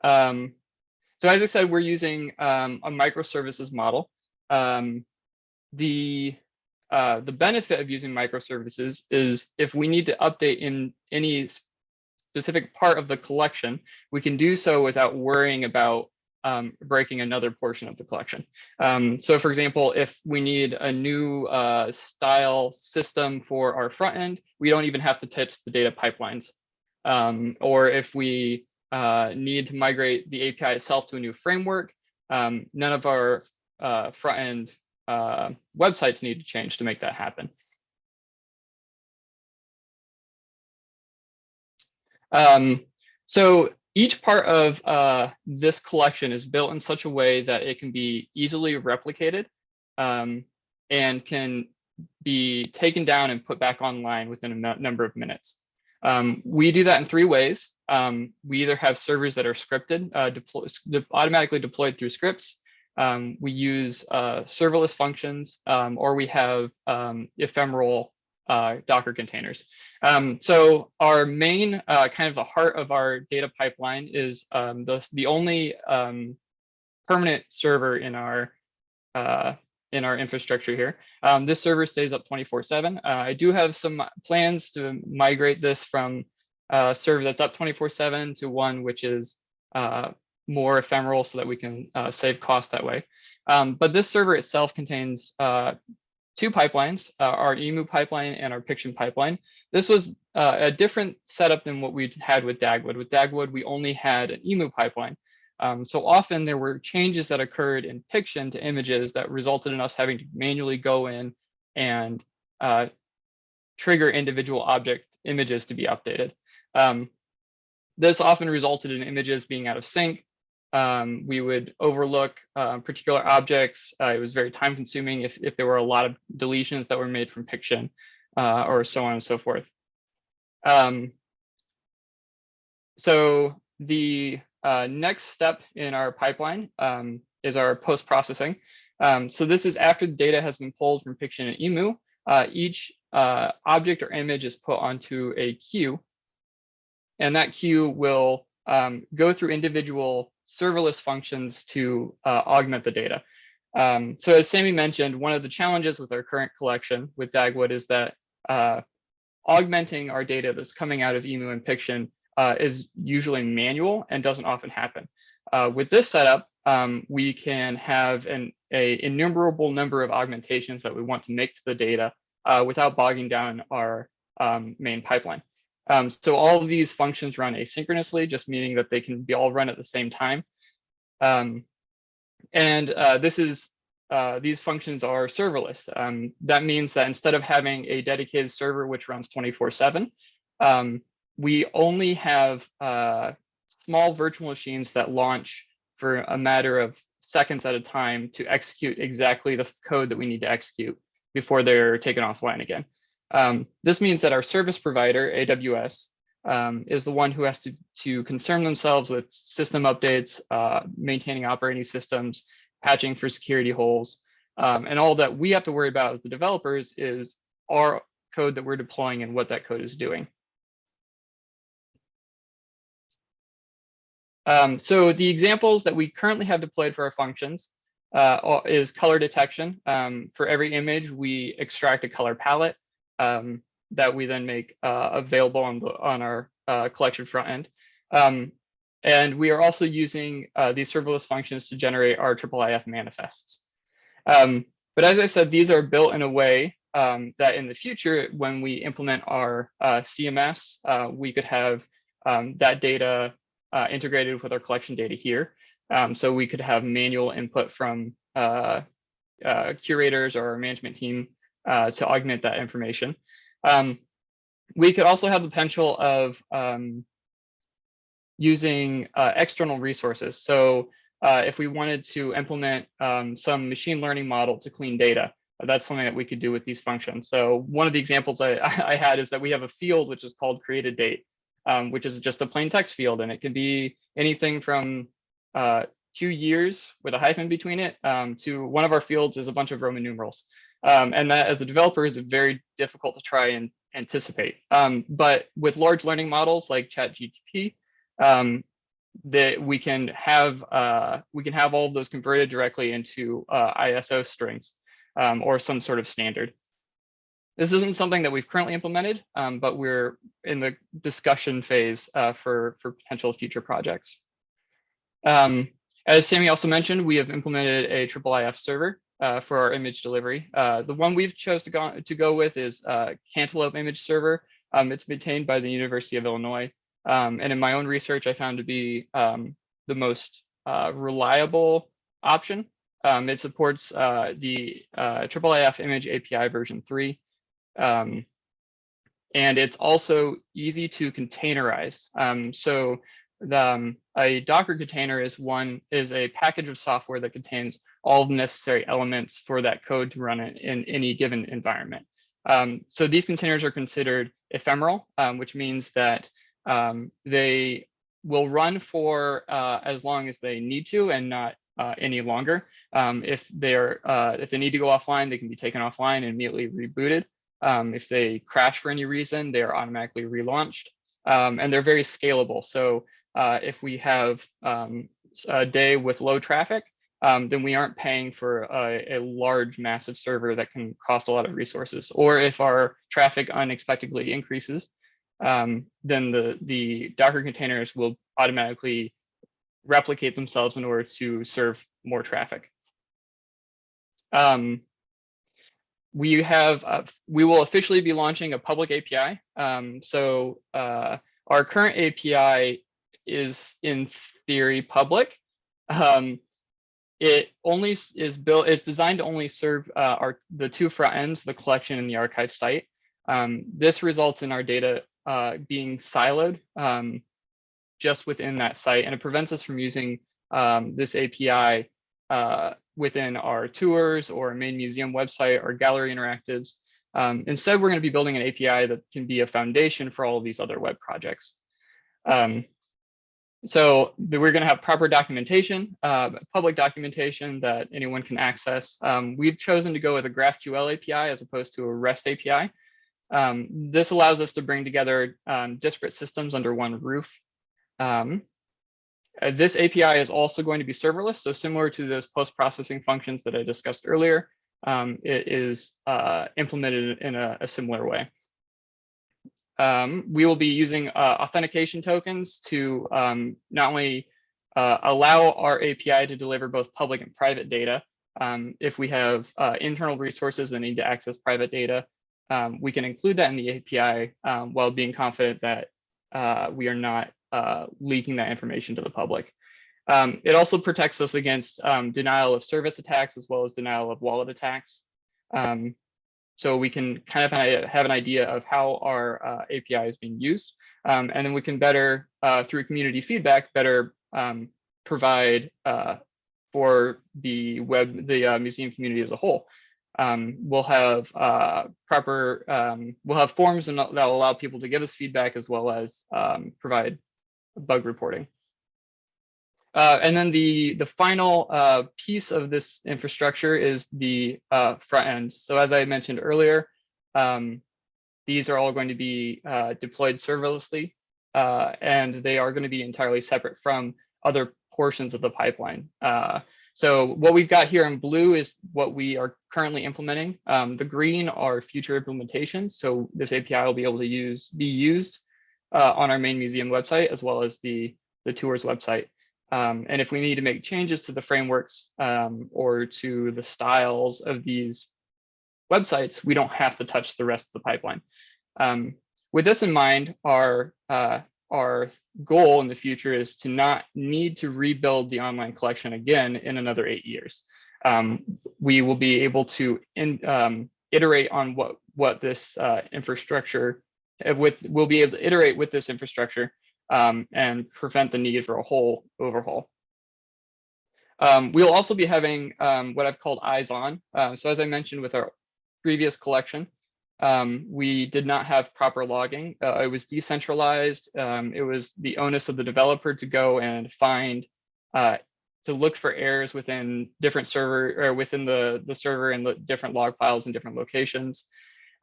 So as I said, we're using a microservices model. The benefit of using microservices is if we need to update in any specific part of the collection, we can do so without worrying about breaking another portion of the collection. So for example, if we need a new style system for our front end, we don't even have to touch the data pipelines. Or if we need to migrate the API itself to a new framework, none of our front end websites need to change to make that happen. So each part of this collection is built in such a way that it can be easily replicated and can be taken down and put back online within a number of minutes. We do that in 3 ways. We either have servers that are scripted, automatically deployed through scripts. We use serverless functions, or we have ephemeral Docker containers. So our main kind of the heart of our data pipeline is the only permanent server in our infrastructure here. This server stays up 24/7. I do have some plans to migrate this from a server that's up 24/7 to one which is more ephemeral so that we can save cost that way. But this server itself contains 2 pipelines, our EMU pipeline and our Piction pipeline. This was a different setup than what we had with Dagwood. With Dagwood, we only had an EMU pipeline. So often there were changes that occurred in Piction to images that resulted in us having to manually go in and trigger individual object images to be updated. This often resulted in images being out of sync. We would overlook particular objects. It was very time consuming if there were a lot of deletions that were made from Piction or so on and so forth. So the next step in our pipeline is our post-processing. So this is after the data has been pulled from Piction and EMU. Each object or image is put onto a queue, and that queue will go through individual serverless functions to augment the data. So as Sammy mentioned, one of the challenges with our current collection with Dagwood is that augmenting our data that's coming out of EMU and Piction is usually manual and doesn't often happen. With this setup, we can have an innumerable number of augmentations that we want to make to the data without bogging down our main pipeline. So all of these functions run asynchronously, just meaning that they can be all run at the same time. These functions are serverless. That means that instead of having a dedicated server which runs 24/7, we only have small virtual machines that launch for a matter of seconds at a time to execute exactly the code that we need to execute before they're taken offline again. This means that our service provider, AWS, is the one who has to concern themselves with system updates, maintaining operating systems, patching for security holes, and all that we have to worry about as the developers is our code that we're deploying and what that code is doing. So the examples that we currently have deployed for our functions is color detection. For every image, we extract a color palette that we then make available on our collection front end. And we are also using these serverless functions to generate our IIIF manifests. But as I said, these are built in a way that in the future, when we implement our CMS, we could have that data integrated with our collection data here. So we could have manual input from curators or our management team to augment that information. We could also have the potential of using external resources. So if we wanted to implement some machine learning model to clean data, that's something that we could do with these functions. So one of the examples I had is that we have a field which is called created date, which is just a plain text field, and it can be anything from 2 years with a hyphen between it to one of our fields is a bunch of Roman numerals. And that as a developer is very difficult to try and anticipate. But with large learning models like ChatGPT, that we can have all of those converted directly into ISO strings or some sort of standard. This isn't something that we've currently implemented, but we're in the discussion phase for potential future projects. As Sammy also mentioned, we have implemented a IIIF server for our image delivery. The one we've chose to go with is Cantaloupe Image Server. It's maintained by the University of Illinois. And in my own research, I found to be the most reliable option. It supports the IIIF Image API version 3. And it's also easy to containerize. So a Docker container is a package of software that contains all the necessary elements for that code to run in any given environment. So these containers are considered ephemeral, which means that they will run for as long as they need to and not any longer. If they need to go offline, they can be taken offline and immediately rebooted. If they crash for any reason, they are automatically relaunched, and they're very scalable. So if we have a day with low traffic, then we aren't paying for a large, massive server that can cost a lot of resources. Or if our traffic unexpectedly increases, then the Docker containers will automatically replicate themselves in order to serve more traffic. We will officially be launching a public API. So our current API is in theory public. It only is built, it's designed to only serve the two front ends, the collection and the archive site. This results in our data being siloed just within that site, and it prevents us from using this API within our tours or main museum website or gallery interactives. Instead, we're going to be building an API that can be a foundation for all of these other web projects. So we're going to have proper documentation, public documentation that anyone can access. We've chosen to go with a GraphQL API as opposed to a REST API. This allows us to bring together disparate systems under one roof. This API is also going to be serverless, so similar to those post-processing functions that I discussed earlier, it is implemented in a similar way. We will be using authentication tokens to not only allow our API to deliver both public and private data. If we have internal resources that need to access private data, we can include that in the API while being confident that we are not leaking that information to the public. It also protects us against denial of service attacks as well as denial of wallet attacks. So we can kind of have an idea of how our API is being used. And then we can better, through community feedback, better provide for the museum community as a whole. We'll have we'll have forms that will allow people to give us feedback as well as provide bug reporting. And then the final piece of this infrastructure is the front end. So as I mentioned earlier, these are all going to be deployed serverlessly, and they are going to be entirely separate from other portions of the pipeline. So what we've got here in blue is what we are currently implementing. The green are future implementations. So this API will be able to be used on our main museum website as well as the tours website. And if we need to make changes to the frameworks or to the styles of these websites, we don't have to touch the rest of the pipeline. With this in mind, our our goal in the future is to not need to rebuild the online collection again in another 8 years. We will be able to iterate on what this infrastructure we'll be able to iterate with this infrastructure and prevent the need for a whole overhaul. We'll also be having what I've called eyes on. So as I mentioned with our previous collection, we did not have proper logging. It was decentralized. It was the onus of the developer to go and find, to look for errors within different server or within the server and the different log files in different locations.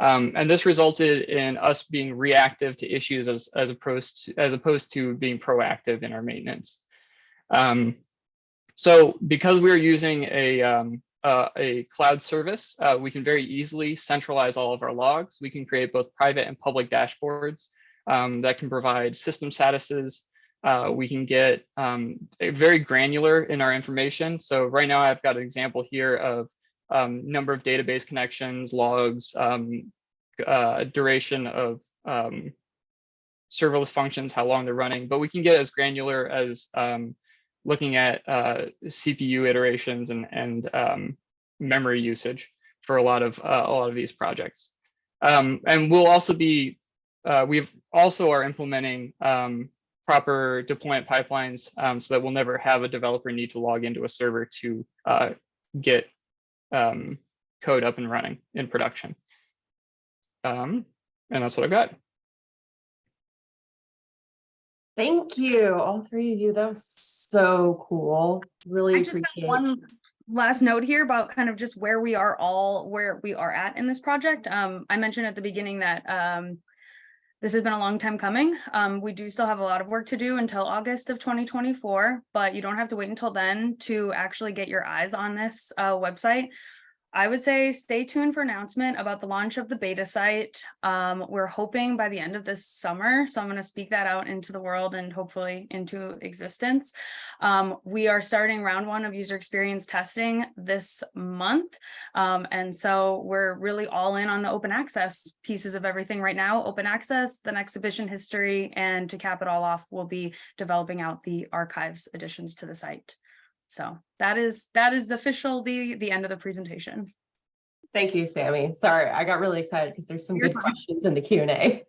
And this resulted in us being reactive to issues as opposed to being proactive in our maintenance. So because we're using a cloud service, we can very easily centralize all of our logs. We can create both private and public dashboards that can provide system statuses. We can get very granular in our information. So right now I've got an example here of number of database connections, logs, duration of serverless functions, how long they're running, but we can get as granular as looking at CPU iterations and memory usage for a lot of these projects. And we'll also be, we've also are implementing proper deployment pipelines so that we'll never have a developer need to log into a server to get code up and running in production. And that's what I've got. Thank you, all three of you. That was so cool. Really I just appreciate have one last note here about kind of just where we are at in this project. I mentioned at the beginning that this has been a long time coming. We do still have a lot of work to do until August of 2024, but you don't have to wait until then to actually get your eyes on this website. I would say stay tuned for announcement about the launch of the beta site. We're hoping by the end of this summer, so I'm going to speak that out into the world and hopefully into existence. We are starting round 1 of user experience testing this month. And so we're really all in on the open access pieces of everything right now. Open access, then exhibition history, and to cap it all off, we'll be developing out the archives additions to the site. So that is the official, the end of the presentation. Thank you, Sammy. Sorry, I got really excited because there's some You're good fine. questions in the Q&A.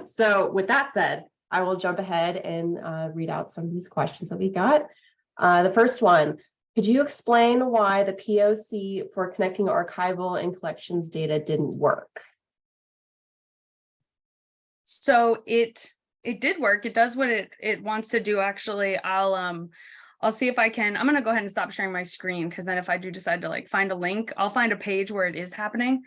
So with that said, I will jump ahead and read out some of these questions that we got. The first one, could you explain why the POC for connecting archival and collections data didn't work? So it did work. It does what it wants to do. Actually, I'll see if I can. I'm going to go ahead and stop sharing my screen, because then if I do decide to like find a link, I'll find a page where it is happening.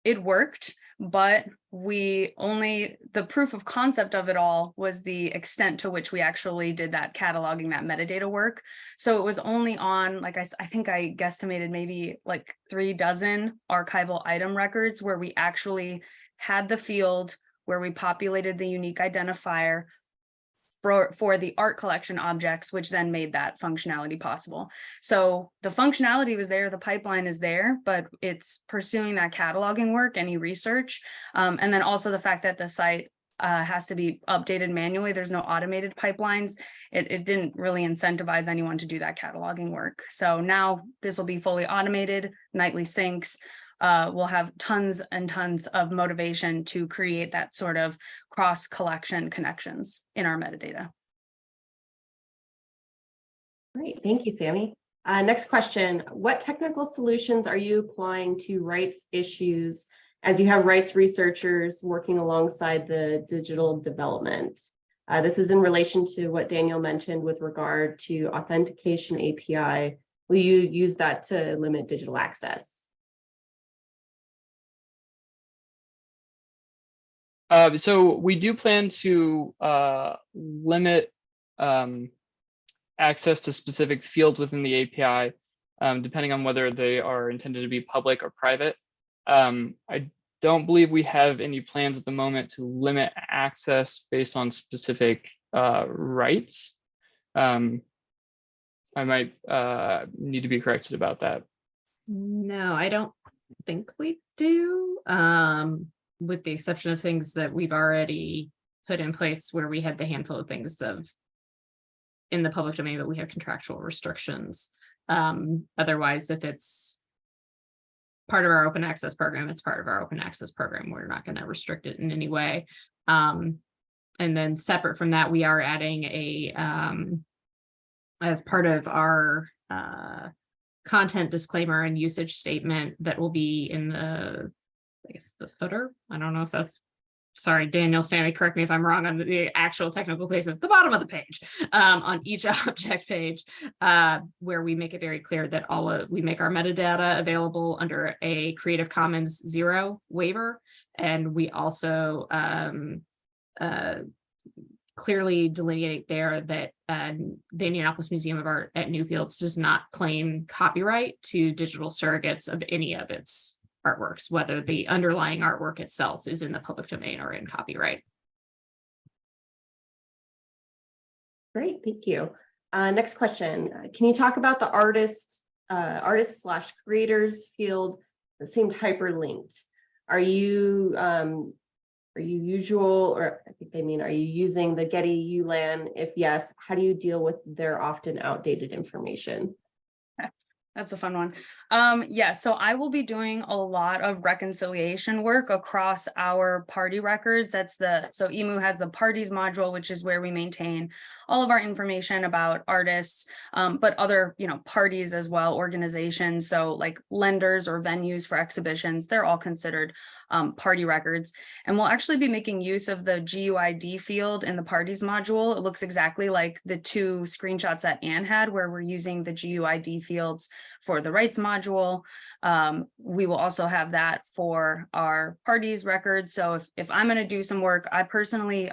It worked, but the proof of concept of it all was the extent to which we actually did that cataloging, that metadata work. So it was only on, like I think I guesstimated maybe like 36 archival item records where we actually had the field where we populated the unique identifier for the art collection objects, which then made that functionality possible. So the functionality was there, the pipeline is there, but it's pursuing that cataloging work, any research, and then also the fact that the site has to be updated manually. There's no automated pipelines. It didn't really incentivize anyone to do that cataloging work. So now this will be fully automated, nightly syncs. We'll have tons and tons of motivation to create that sort of cross collection connections in our metadata. Great, thank you, Sammy. Next question, what technical solutions are you applying to rights issues as you have rights researchers working alongside the digital development? This is in relation to what Daniel mentioned with regard to authentication API. Will you use that to limit digital access? So we do plan to limit access to specific fields within the API, depending on whether they are intended to be public or private. I don't believe we have any plans at the moment to limit access based on specific rights. I might need to be corrected about that. No, I don't think we do. With the exception of things that we've already put in place where we had the handful of things in the public domain, but we have contractual restrictions. Otherwise, if it's part of our open access program, it's part of our open access program. We're not going to restrict it in any way. And then separate from that, we are adding as part of our content disclaimer and usage statement that will be in the, I guess, the footer. I don't know if that's, sorry, Daniel, Sammy, correct me if I'm wrong on the actual technical place at the bottom of the page, on each object page, where we make it very clear that we make our metadata available under a Creative Commons 0 waiver. And we also clearly delineate there that the Indianapolis Museum of Art at Newfields does not claim copyright to digital surrogates of any of its artworks, whether the underlying artwork itself is in the public domain or in copyright. Great, thank you. Next question. Can you talk about the artist/creators field that seemed hyperlinked? Are you usual, or I think they mean, are you using the Getty ULAN? If yes, how do you deal with their often outdated information? That's a fun one. Yeah, so I will be doing a lot of reconciliation work across our party records. So EMU has the parties module, which is where we maintain all of our information about artists, but other, parties as well, organizations. So like lenders or venues for exhibitions, they're all considered party records. And we'll actually be making use of the GUID field in the parties module. It looks exactly like the 2 screenshots that Anne had, where we're using the GUID fields for the rights module. We will also have that for our parties records. So if I'm going to do some work, I personally,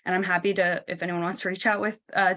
and I'm happy to, if anyone wants to reach out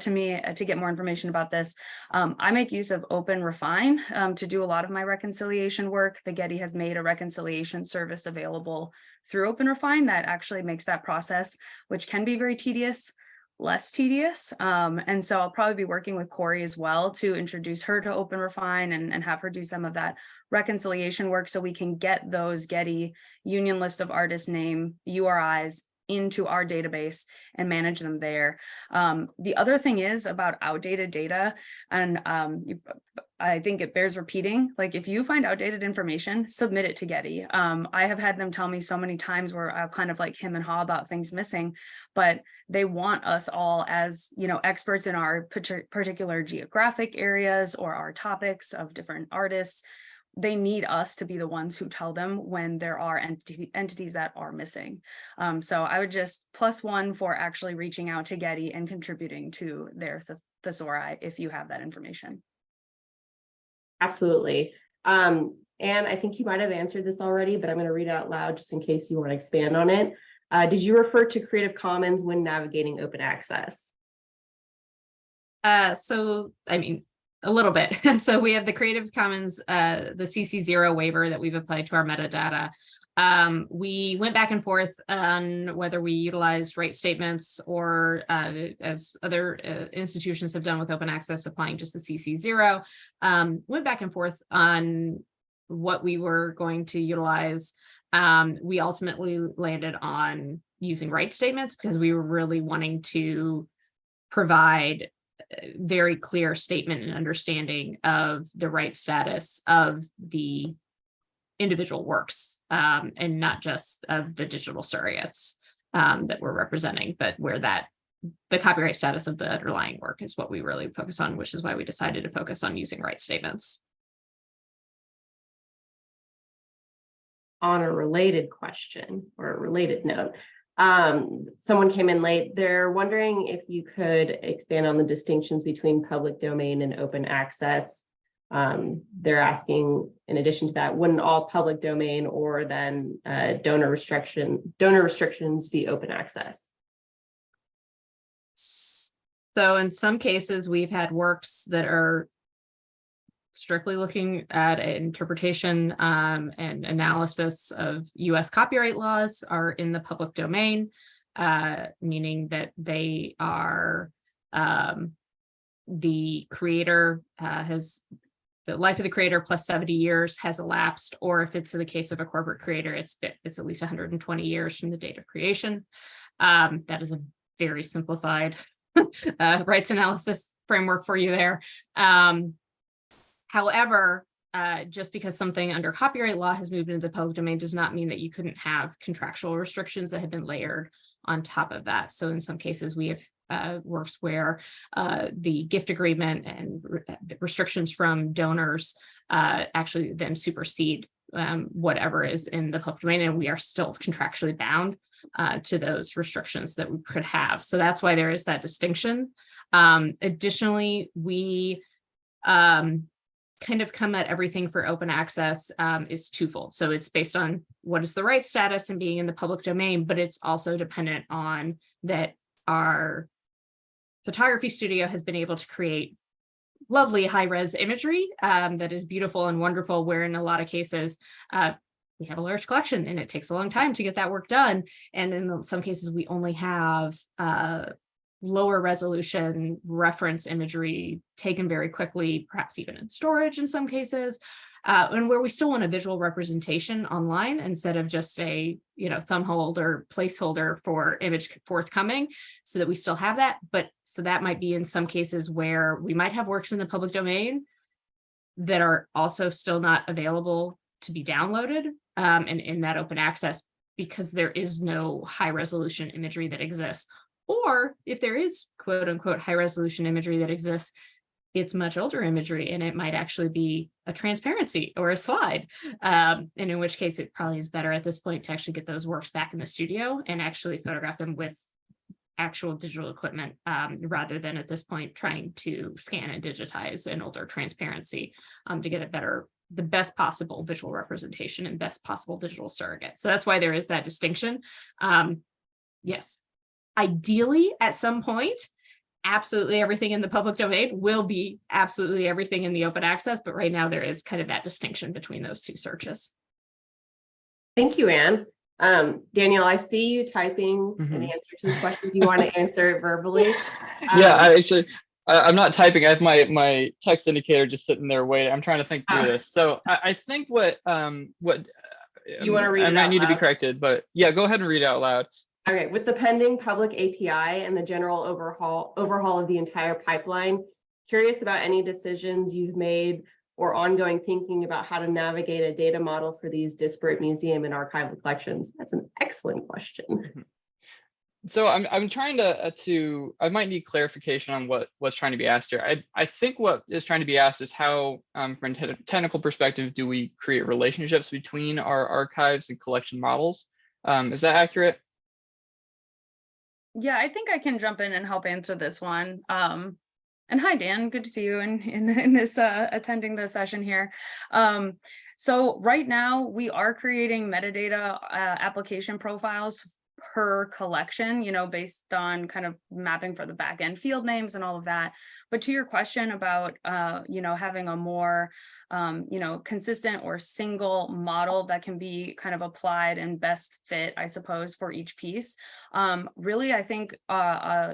to me to get more information about this, I make use of OpenRefine to do a lot of my reconciliation work. The Getty has made a reconciliation service available through OpenRefine that actually makes that process, which can be very tedious, less tedious. And so I'll probably be working with Corey as well to introduce her to OpenRefine and have her do some of that reconciliation work so we can get those Getty union list of artist name URIs into our database and manage them there. The other thing is about outdated data, and I think it bears repeating, like if you find outdated information, submit it to Getty. I have had them tell me so many times where I'll kind of like him and haw about things missing, but they want us all as, experts in our particular geographic areas or our topics of different artists. They need us to be the ones who tell them when there are entities that are missing. So I would just +1 for actually reaching out to Getty and contributing to their thesauri if you have that information. Absolutely. And I think you might have answered this already, but I'm going to read it out loud just in case you want to expand on it. Did you refer to Creative Commons when navigating open access? So, I mean, a little bit. So we have the Creative Commons, the CC0 waiver that we've applied to our metadata. We went back and forth on whether we utilized right statements or as other institutions have done with open access, applying just the CC0. Went back and forth on what we were going to utilize. We ultimately landed on using right statements because we were really wanting to provide very clear statement and understanding of the right status of the individual works, and not just of the digital surrogates that we're representing, but where the copyright status of the underlying work is what we really focus on, which is why we decided to focus on using right statements. On a related question or a related note, someone came in late. They're wondering if you could expand on the distinctions between public domain and open access. They're asking, in addition to that, wouldn't all public domain or then donor restrictions be open access? So in some cases, we've had works that are strictly looking at interpretation and analysis of US copyright laws are in the public domain, meaning that they are, the creator the life of the creator plus 70 years has elapsed, or if it's in the case of a corporate creator, it's at least 120 years from the date of creation. That is a very simplified rights analysis framework for you there. However, just because something under copyright law has moved into the public domain does not mean that you couldn't have contractual restrictions that have been layered on top of that. So in some cases, we have works where the gift agreement and restrictions from donors actually then supersede whatever is in the public domain, and we are still contractually bound to those restrictions that we could have. So that's why there is that distinction. Additionally, we kind of come at everything for open access is twofold. So it's based on what is the right status and being in the public domain, but it's also dependent on that our photography studio has been able to create lovely high-res imagery that is beautiful and wonderful, where in a lot of cases, we have a large collection and it takes a long time to get that work done. And in some cases, we only have lower resolution reference imagery taken very quickly, perhaps even in storage in some cases, and where we still want a visual representation online instead of just a thumbhold or placeholder for image forthcoming, so that we still have that. But so that might be in some cases where we might have works in the public domain that are also still not available to be downloaded and in that open access, because there is no high resolution imagery that exists. Or if there is quote unquote high resolution imagery that exists, it's much older imagery and it might actually be a transparency or a slide. And in which case it probably is better at this point to actually get those works back in the studio and actually photograph them with actual digital equipment rather than at this point trying to scan and digitize an older transparency to get the best possible visual representation and best possible digital surrogate. So that's why there is that distinction. Yes. Ideally, at some point, absolutely everything in the public domain will be absolutely everything in the open access, but right now there is kind of that distinction between those two searches. Thank you, Anne. Daniel, I see you typing an answer to the questions. You want to answer it verbally? Yeah, I'm not typing. I have my text indicator just sitting there waiting. I'm trying to think through this. So I think what you want to read I it might out need to be loud? corrected, but yeah, go ahead and read it out loud. Okay, with the pending public API and the general overhaul of the entire pipeline, curious about any decisions you've made or ongoing thinking about how to navigate a data model for these disparate museum and archival collections. That's an excellent question. So I'm trying to I might need clarification on what's trying to be asked here. I think what is trying to be asked is how, from a technical perspective, do we create relationships between our archives and collection models? Is that accurate? Yeah, I think I can jump in and help answer this one. And hi, Dan, good to see you in this attending the session here. So right now we are creating metadata application profiles per collection, based on kind of mapping for the backend field names and all of that. But to your question about, having a more, consistent or single model that can be kind of applied and best fit, I suppose, for each piece. Really, I think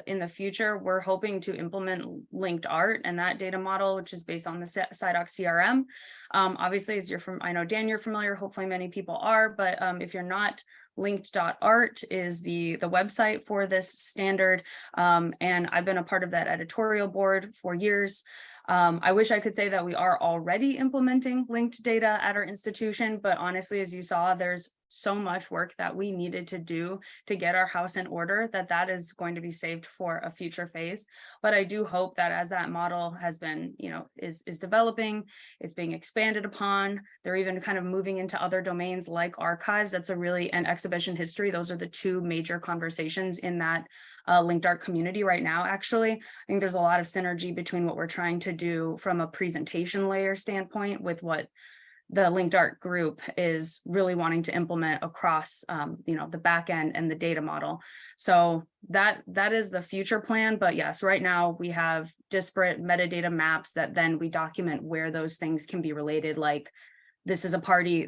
in the future, we're hoping to implement linked art and that data model, which is based on the SciDoc CRM. Obviously, as I know, Dan, you're familiar, hopefully many people are, but if you're not, linked.art is the website for this standard. And I've been a part of that editorial board for years. I wish I could say that we are already implementing linked data at our institution, but honestly, as you saw, there's so much work that we needed to do to get our house in order that is going to be saved for a future phase. But I do hope that as that model has been, is developing, it's being expanded upon, they're even kind of moving into other domains like archives. That's and exhibition history. Those are the two major conversations in that linked art community right now. Actually, I think there's a lot of synergy between what we're trying to do from a presentation layer standpoint with what the linked art group is really wanting to implement across, the back end and the data model. So that is the future plan. But yes, right now we have disparate metadata maps that then we document where those things can be related. Like this is a party,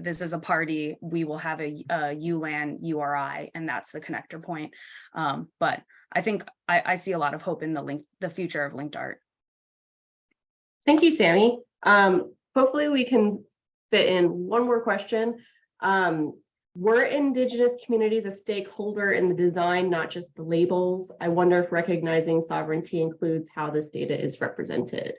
we will have a ULAN URI, and that's the connector point. But I think I see a lot of hope in the future of linked art. Thank you, Sammy. Hopefully we can fit in one more question. Were Indigenous communities a stakeholder in the design, not just the labels? I wonder if recognizing sovereignty includes how this data is represented.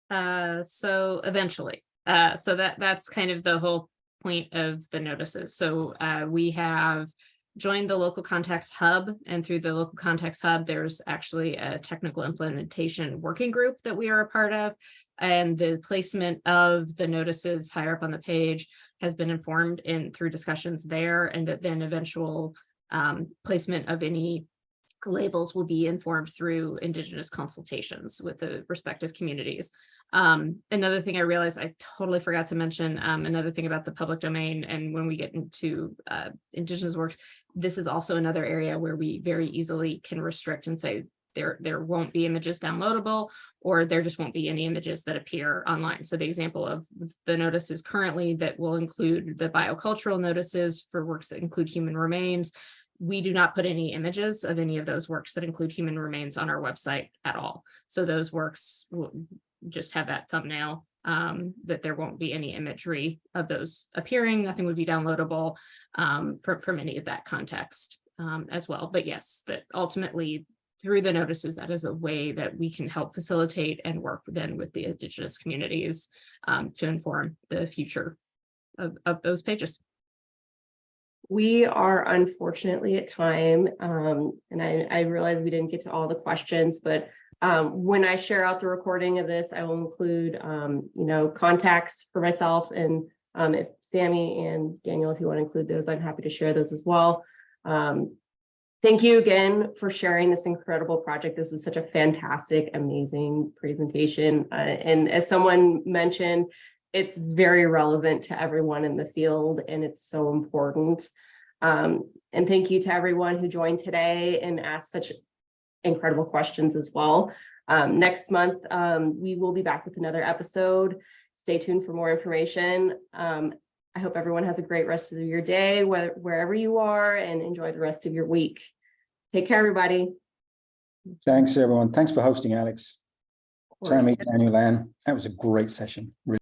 So eventually, so that's kind of the whole point of the notices. So we have joined the local context hub, and through the local context hub, there's actually a technical implementation working group that we are a part of, and the placement of the notices higher up on the page has been informed through discussions there, and that then eventual placement of any labels will be informed through Indigenous consultations with the respective communities. Another thing I realized I totally forgot to mention, another thing about the public domain, and when we get into Indigenous works, this is also another area where we very easily can restrict and say there won't be images downloadable, or there just won't be any images that appear online. So the example of the notices currently that will include the biocultural notices for works that include human remains. We do not put any images of any of those works that include human remains on our website at all. So those works will just have that thumbnail, that there won't be any imagery of those appearing. Nothing would be downloadable from any of that context as well. But yes, that ultimately through the notices, that is a way that we can help facilitate and work then with the Indigenous communities to inform the future of those pages. We are unfortunately at time, and I realize we didn't get to all the questions, but when I share out the recording of this, I will include, contacts for myself, and if Sammy and Daniel, if you want to include those, I'm happy to share those as well. Thank you again for sharing this incredible project. This was such a fantastic, amazing presentation. And as someone mentioned, it's very relevant to everyone in the field, and it's so important. And thank you to everyone who joined today and asked such incredible questions as well. Next month, we will be back with another episode. Stay tuned for more information. I hope everyone has a great rest of your day, wherever you are, and enjoy the rest of your week. Take care, everybody. Thanks, everyone. Thanks for hosting, Alex. Sammy, Daniel, Ann. That was a great session. Really